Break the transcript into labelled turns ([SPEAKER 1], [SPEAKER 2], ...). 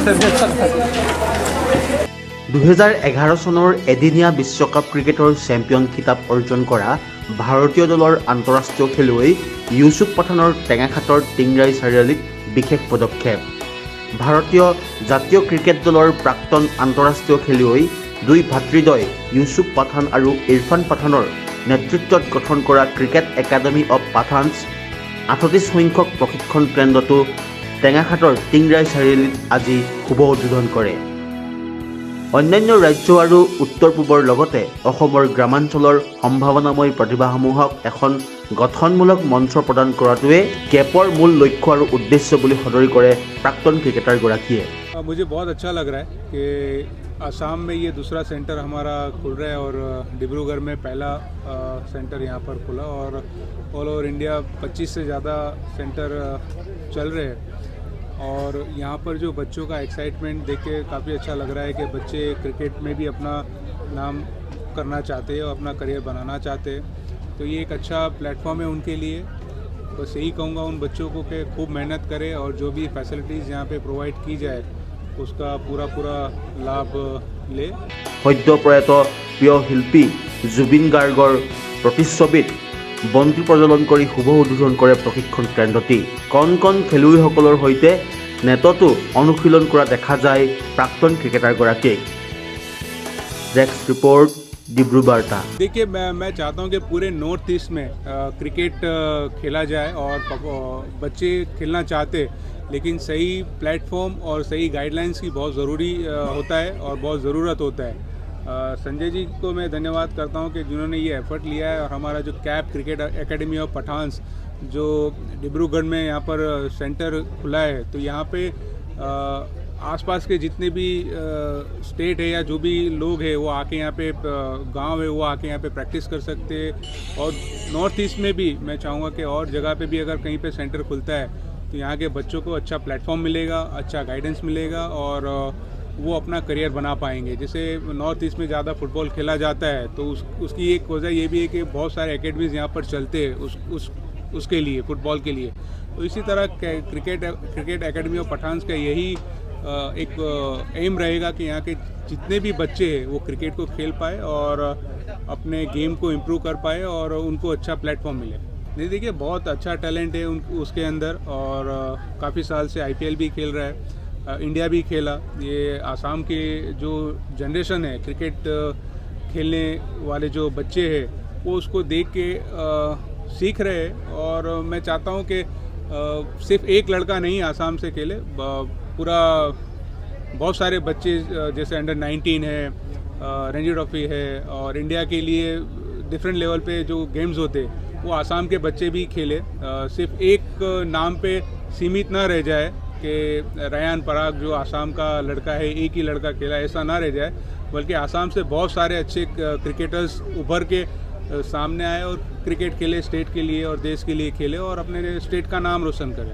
[SPEAKER 1] 2011 চনৰ এদিনীয়া বিশ্বকাপ ক্ৰিকেটৰ চেম্পিয়ন খিতাপ অৰ্জন কৰা ভাৰতীয় দলৰ আন্তঃৰাষ্ট্ৰীয় খেলুৱৈ ইউছুফ পাঠানৰ টেঙাখাটৰ টিংৰাই চাৰিআলিত বিশেষ পদক্ষেপ। ভাৰতীয় জাতীয় ক্ৰিকেট দলৰ প্ৰাক্তন আন্তঃৰাষ্ট্ৰীয় খেলুৱৈ দুই ভাতৃদ্বয় ইউছুফ পাঠান আৰু ইৰফান পাঠানৰ নেতৃত্বত গঠন কৰা ক্ৰিকেট একাডেমী অৱ পাঠানছ 38 সংখ্যক প্ৰশিক্ষণ কেন্দ্ৰটো টেঙাখাটৰ টিংৰাই চাৰিআলিত আজি শুভ উদ্বোধন কৰে। অন্যান্য ৰাজ্য আৰু উত্তৰ পূবৰ লগতে অসমৰ গ্ৰামাঞ্চলৰ সম্ভাৱনাময় প্ৰতিভাসমূহক এখন গঠনমূলক মঞ্চ প্ৰদান কৰাটোৱে কেপৰ মূল লক্ষ্য আৰু উদ্দেশ্য বুলি সদৰি কৰে প্ৰাক্তন ক্ৰিকেটাৰগৰাকীয়ে।
[SPEAKER 2] मुझे बहुत अच्छा लग रहा है कि असम में ये दूसरा सेंटर हमारा खुल रहा है और डिब्रूगढ़ में पहला सेंटर यहाँ पर खुला और ऑल ओवर इंडिया 25 से ज़्यादा सेंटर चल रहे हैं। और यहाँ पर जो बच्चों का एक्साइटमेंट देख के काफ़ी अच्छा लग रहा है कि बच्चे क्रिकेट में भी अपना नाम करना चाहते हैं और अपना करियर बनाना चाहते हैं, तो ये एक अच्छा प्लेटफॉर्म है उनके लिए। बस यही कहूँगा उन बच्चों को कि खूब मेहनत करें और जो भी फैसिलिटीज़ यहाँ पे प्रोवाइड की जाए उसका पूरा लाभ ले।
[SPEAKER 1] সদ্য প্ৰয়াত প্ৰিয় শিল্পী জুবিন গাৰ্গৰ প্ৰতিচ্ছবিত বন্তি প্ৰজ্বলন কৰি শুভ উদ্বোধন কৰে প্ৰশিক্ষণ কেন্দ্ৰটি। কণ কণ খেলুৱৈসকলৰ সৈতে নেটতো অনুশীলন কৰা দেখা যায় প্ৰাক্তন ক্ৰিকেটাৰগৰাকীক। Desk report डिब्रूबार्ता।
[SPEAKER 2] देखिए मैं चाहता हूँ कि पूरे नॉर्थ ईस्ट में क्रिकेट खेला जाए और बच्चे खेलना चाहते, लेकिन सही प्लेटफॉर्म और सही गाइडलाइंस की बहुत ज़रूरी होता है और बहुत ज़रूरत होता है। संजय जी को मैं धन्यवाद करता हूँ कि जिन्होंने ये एफर्ट लिया है और हमारा जो cap cricket academy of Pathans जो डिब्रूगढ़ में यहाँ पर सेंटर खुला है, तो यहाँ पे आसपास के जितने भी स्टेट है या जो भी लोग हैं वो आके यहाँ पे गांव है वो आके यहाँ पे प्रैक्टिस कर सकते हैं। और नॉर्थ ईस्ट में भी मैं चाहूँगा कि और जगह पे भी अगर कहीं पे सेंटर खुलता है तो यहाँ के बच्चों को अच्छा प्लेटफॉर्म मिलेगा, अच्छा गाइडेंस मिलेगा और वो अपना करियर बना पाएंगे। जैसे नॉर्थ ईस्ट में ज़्यादा फुटबॉल खेला जाता है तो उसकी एक वजह ये भी है कि बहुत सारे एकेडमीज़ यहाँ पर चलते हैं उसके लिए, फुटबॉल के लिए। तो इसी तरह क्रिकेट एकेडमी ऑफ पठान्स का यही एक एम रहेगा कि यहाँ के जितने भी बच्चे हैं वो क्रिकेट को खेल पाए और अपने गेम को इम्प्रूव कर पाए और उनको अच्छा प्लेटफॉर्म मिले। नहीं देखिए बहुत अच्छा टैलेंट है उसके अंदर और काफ़ी साल से IPL भी खेल रहा है, इंडिया भी खेला। ये आसाम के जो जनरेशन है क्रिकेट खेलने वाले जो बच्चे हैं वो उसको देख के सीख रहे हैं और मैं चाहता हूँ कि सिर्फ एक लड़का नहीं आसाम से खेले, पूरा बहुत सारे बच्चे जैसे अंडर 19 है, रणजी ट्रॉफी है और इंडिया के लिए डिफरेंट लेवल पे जो गेम्स होते वो आसाम के बच्चे भी खेले। सिर्फ एक नाम पे सीमित ना रह जाए कि रयान पराग जो आसाम का लड़का है एक ही लड़का खेला, ऐसा ना रह जाए, बल्कि आसाम से बहुत सारे अच्छे क्रिकेटर्स उभर के सामने आए और क्रिकेट खेले, स्टेट के लिए और देश के लिए खेले और अपने स्टेट का नाम रोशन करें।